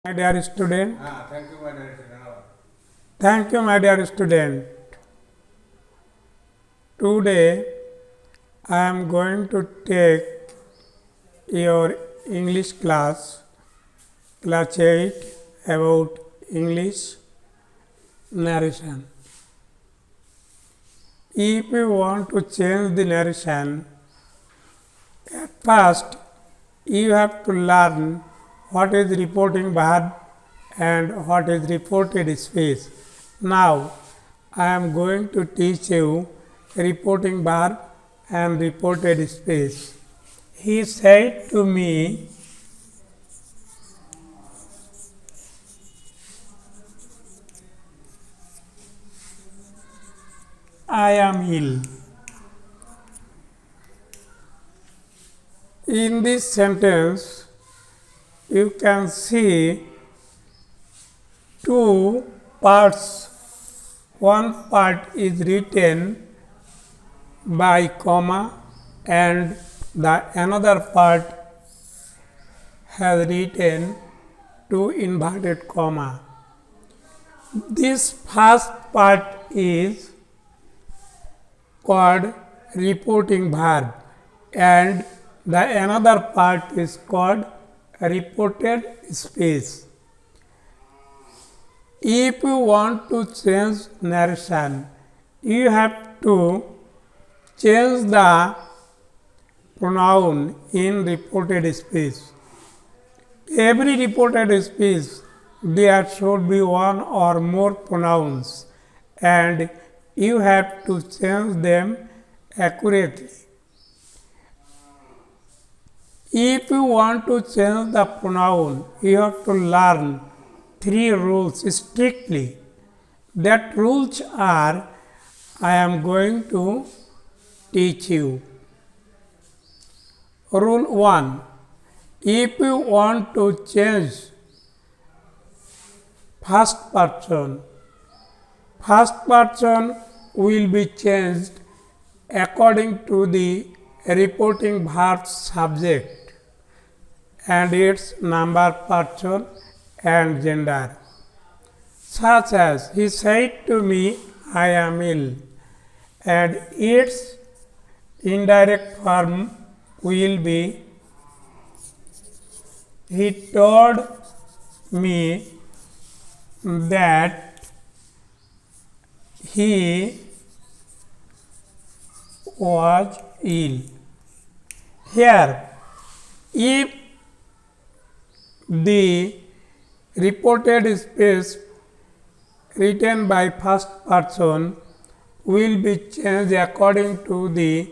My dear student, Thank you, my dear student. thank you, my dear student. Today I am going to take your English class 8 about English narration. If you want to change the narration, at first you have to learn what is reporting verb and what is reported speech. Now I am going to teach you reporting verb and reported speech. He said to me, I am ill. In this sentence, you can see two parts. One part is written by comma and the another part has written two inverted comma. This first part is called reporting verb and the another part is called reported speech. If you want to change narration, you have to change the pronoun in reported speech. Every reported speech, there should be one or more pronouns and you have to change them accurately. If you want to change the pronoun, you have to learn 3 rules strictly. That rules are I am going to teach you. Rule 1. If you want to change first person will be changed according to the reporting verb subject and its number, person and gender. Such as, he said to me, I am ill, and its indirect form will be, he told me that he was ill. Here, if the reported speech written by first person will be changed according to the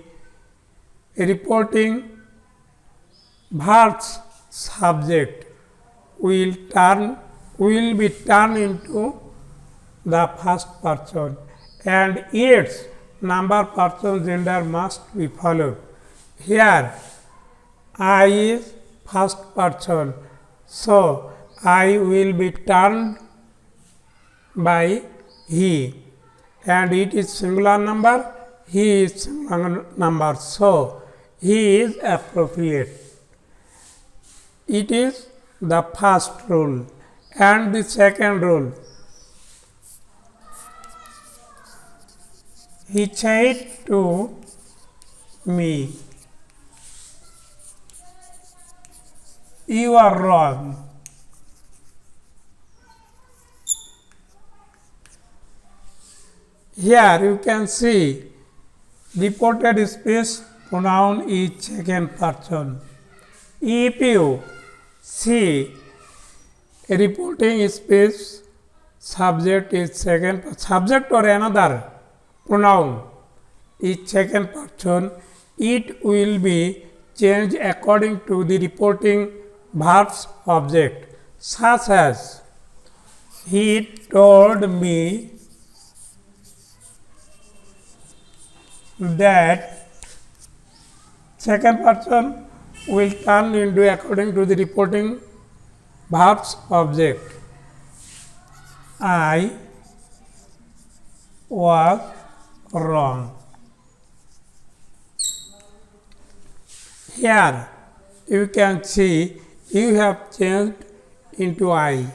reporting verb's subject will be turned into the first person and its number, person, gender must be followed. Here I is first person, so I will be turned by he and it is singular number, he is singular number, so he is appropriate. It is the first rule. And the second rule, he said to me, you are wrong. Here you can see reported speech pronoun is second person. If you see reporting speech subject is second, subject or another pronoun is second person, it will be changed according to the reporting verb's object, such as he told me that second person will turn into according to the reporting verb's object. I was wrong. Here you can see you have changed into I.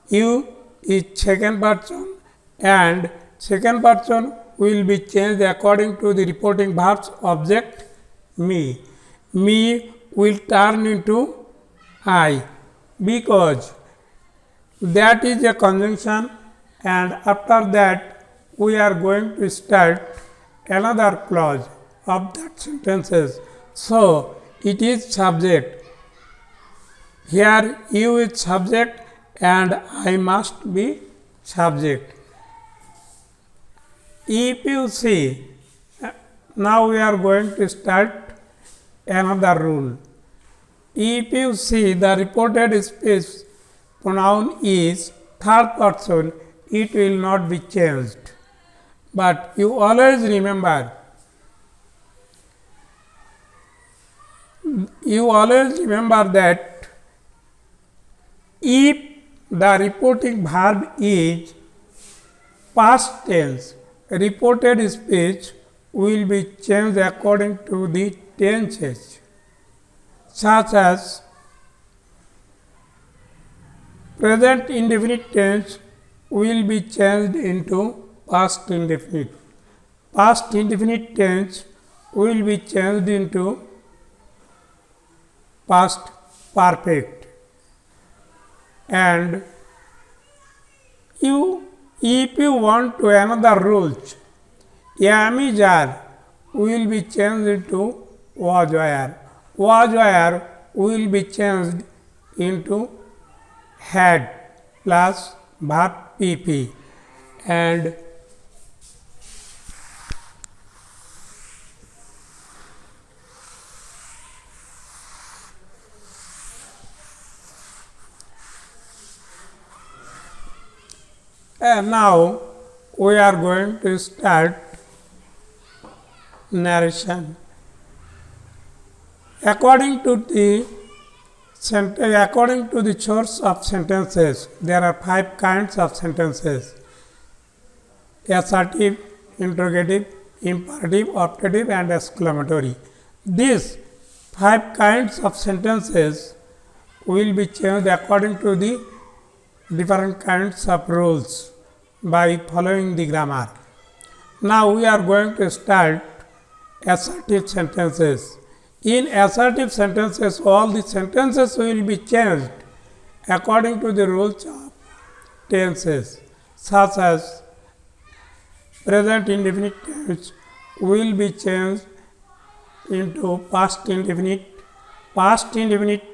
You is second person and second person will be changed according to the reporting verb's object me. Me will turn into I because that is a conjunction, and after that we are going to start another clause of that sentences. So it is subject. Here you is subject and I must be subject. If you see, now we are going to start another rule. If you see the reported speech pronoun is third person, it will not be changed. But you always remember, that if the reporting verb is past tense, reported speech will be changed according to the tenses, such as present indefinite tense will be changed into past indefinite. Past indefinite tense will be changed into past perfect. And if you want to another rules, am is are will be changed into was were. Was were will be changed into had plus verb pp. And now we are going to start narration. According to the source of sentences, there are 5 kinds of sentences: assertive, interrogative, imperative, optative, and exclamatory. These 5 kinds of sentences will be changed according to the different kinds of rules by following the grammar. Now we are going to start assertive sentences. In assertive sentences, all the sentences will be changed according to the rules of tenses, such as present indefinite tense will be changed into past indefinite, past indefinite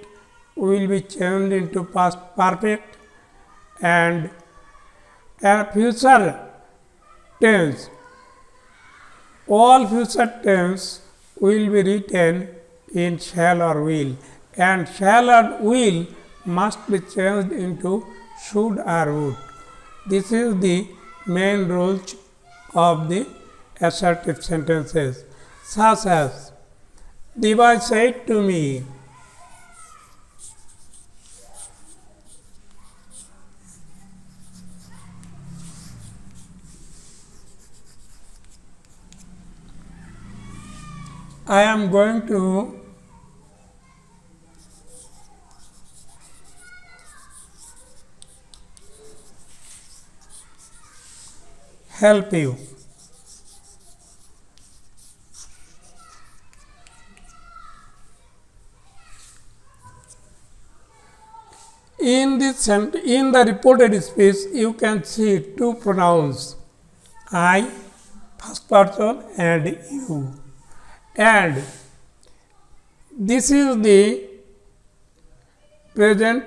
will be changed into past perfect, and future tense, all future tense will be written in shall or will, and shall or will must be changed into should or would. This is the main rules of the assertive sentences, such as the boy said to me, I am going to help you. In the reported speech, you can see 2 pronouns, I, first person, and you. And this is the present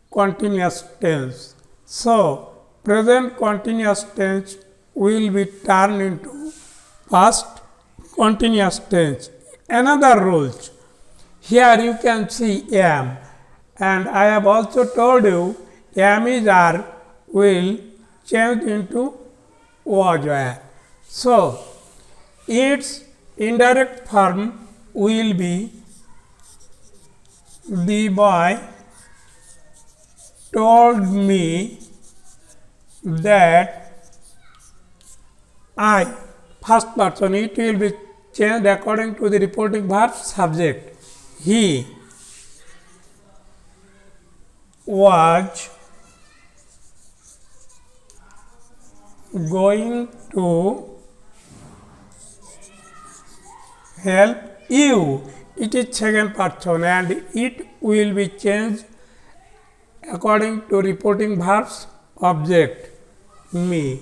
continuous tense. So, present continuous tense will be turned into past continuous tense. Another rules, here you can see am, and I have also told you am is are will change into was were. So, its indirect form will be the boy told me that I, first person, it will be changed according to the reporting verb subject. He was going to help you. It is second person and it will be changed according to reporting verbs object me.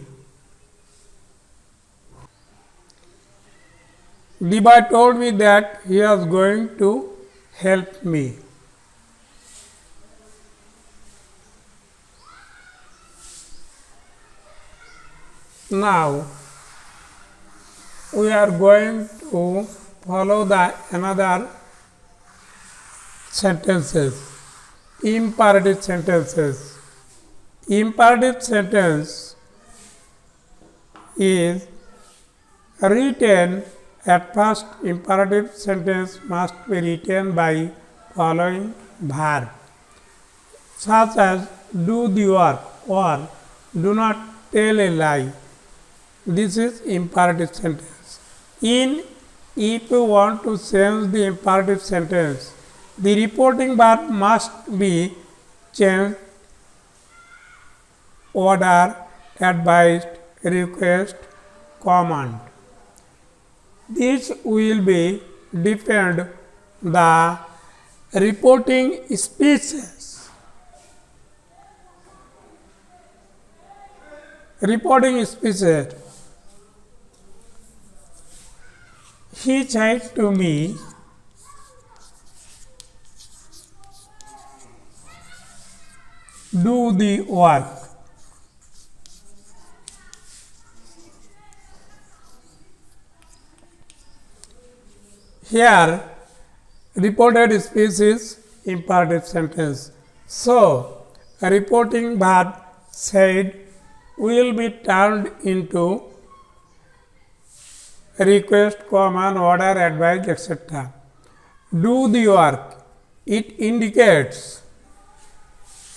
The boy told me that he was going to help me. Now we are going to follow the another sentences, imperative sentences. Imperative sentence is written. At first, imperative sentence must be written by following verb, such as do the work or do not tell a lie. This is imperative sentence. If you want to change the imperative sentence, the reporting verb must be changed, order, advised, request, command. This will be depend the reporting species. Reporting species. He said to me, do the work. Here, reported species imperative sentence. So, a reporting verb said will be turned into request, command, order, advise, etc. Do the work. It indicates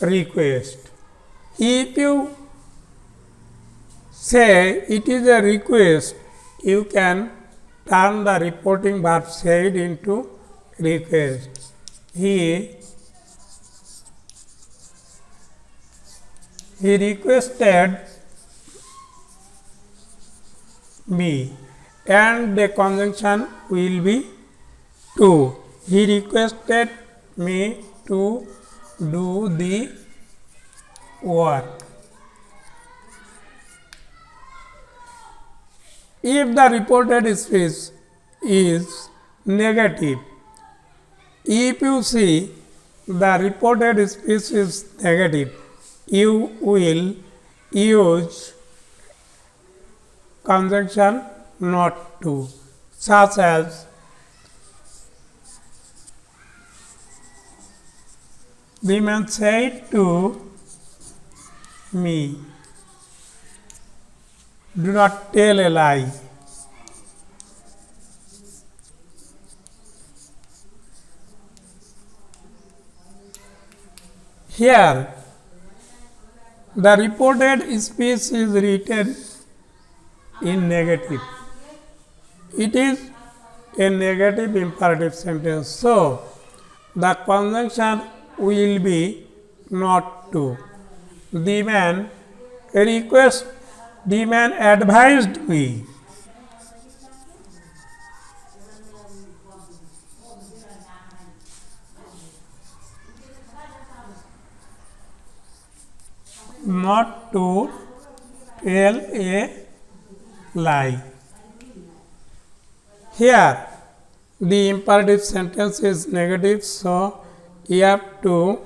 request. If you say it is a request, you can turn the reporting verb said into request. He requested me, and the conjunction will be to. He requested me to do the work. If the reported speech is negative, if you see the reported speech is negative, you will use conjunction not to, such as the man said to me, do not tell a lie. Here, the reported speech is written in negative. It is a negative imperative sentence. So, the conjunction will be not to. The man advised me. Not to tell a lie. Here, the imperative sentence is negative, so you have to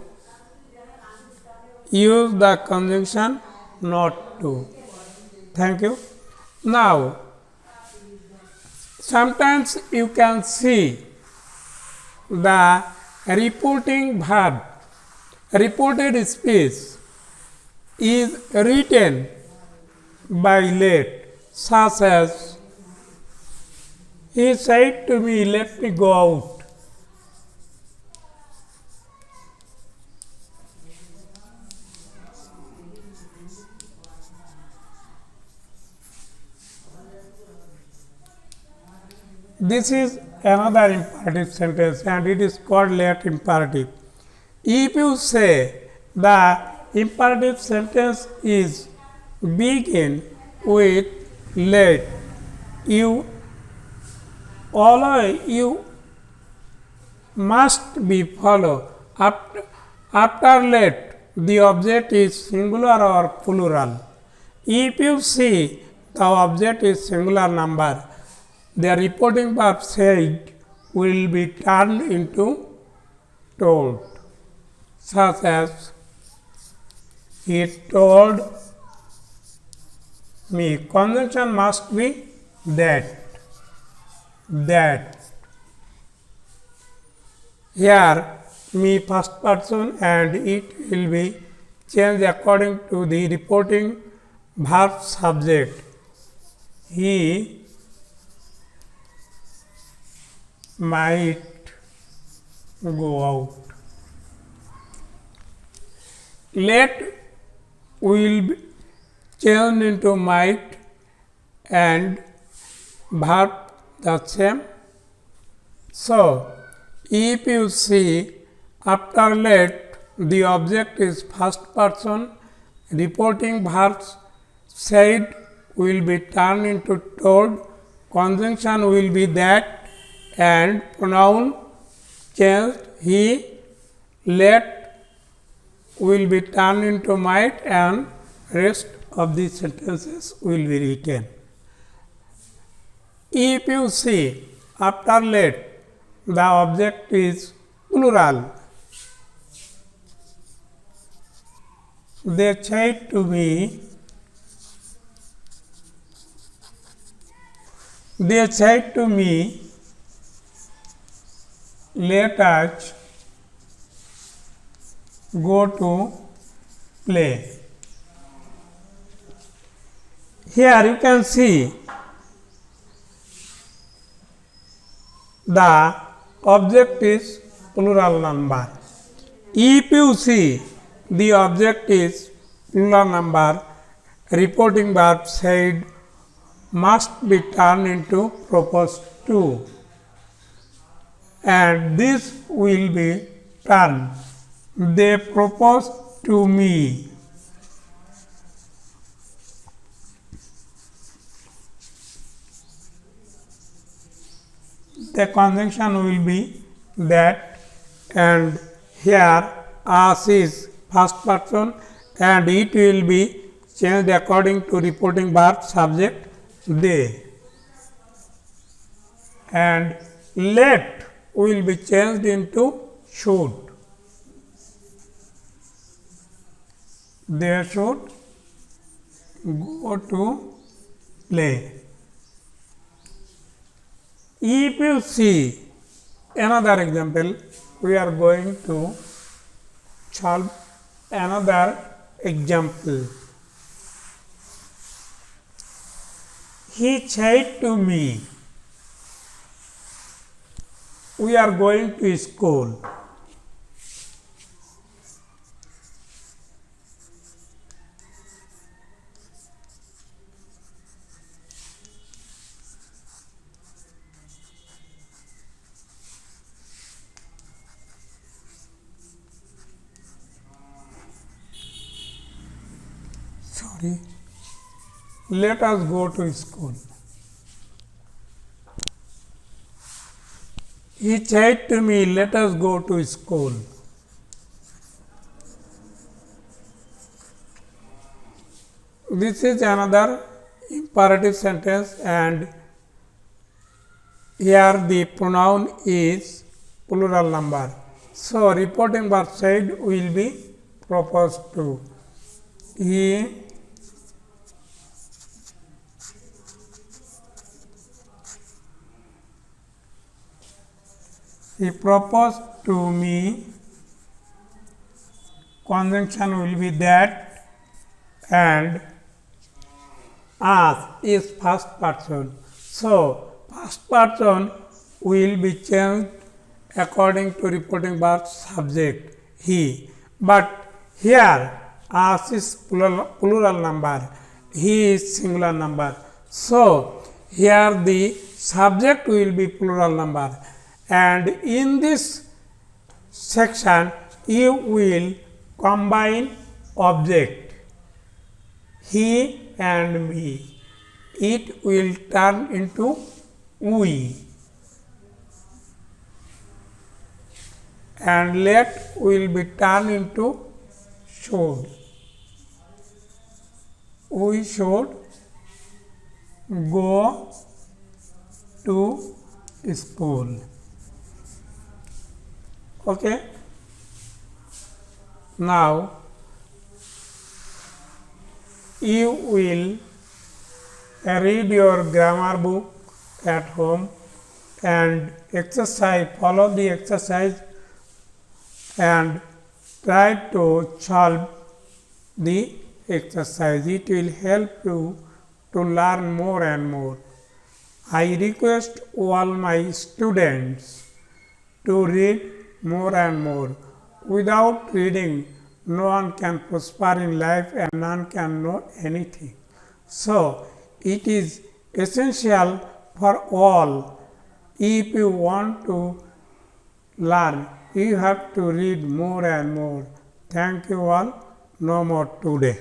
use the conjunction not to. Thank you. Now, sometimes you can see the reporting verb, reported speech is written by late, such as he said to me, let me go out. This is another imperative sentence and it is called late imperative. If you say The imperative sentence is begin with let. You must be followed. After let, the object is singular or plural. If you see the object is singular number, the reporting verb said will be turned into told, such as he told me. Conjunction must be that. Here me first person and it will be changed according to the reporting verb subject. He might go out. Let will be changed into might and verb the same. So, if you see after let, the object is first person, reporting verbs said will be turned into told, conjunction will be that, and pronoun changed he, let will be turned into might, and rest of the sentences will be written. If you see after let, the object is plural. They said to me, let us go to play. Here you can see the object is plural number. If you see the object is plural number, reporting verb said must be turned into proposed to, and this will be turned. They proposed to me. The conjunction will be that, and here us is first person and it will be changed according to reporting verb subject they, and let will be changed into should. They should go to play. If you see another example, we are going to solve another example. He said to me, we are going to school. Let us go to school. He said to me, let us go to school. This is another imperative sentence, and here the pronoun is plural number. So, reporting verb said will be proposed to. He proposed to me, conjunction will be that, and us is first person. So, first person will be changed according to reporting verb subject he, but here us is plural number, he is singular number. So, here the subject will be plural number, and in this section you will combine object, he and me. It will turn into we. And let will be turned into should. We should go to school. Okay. Now you will read your grammar book at home and follow the exercise and try to solve the exercise. It will help you to learn more and more. I request all my students to read more and more. Without reading, no one can prosper in life and none can know anything. So, it is essential for all. If you want to learn, you have to read more and more. Thank you all. No more today.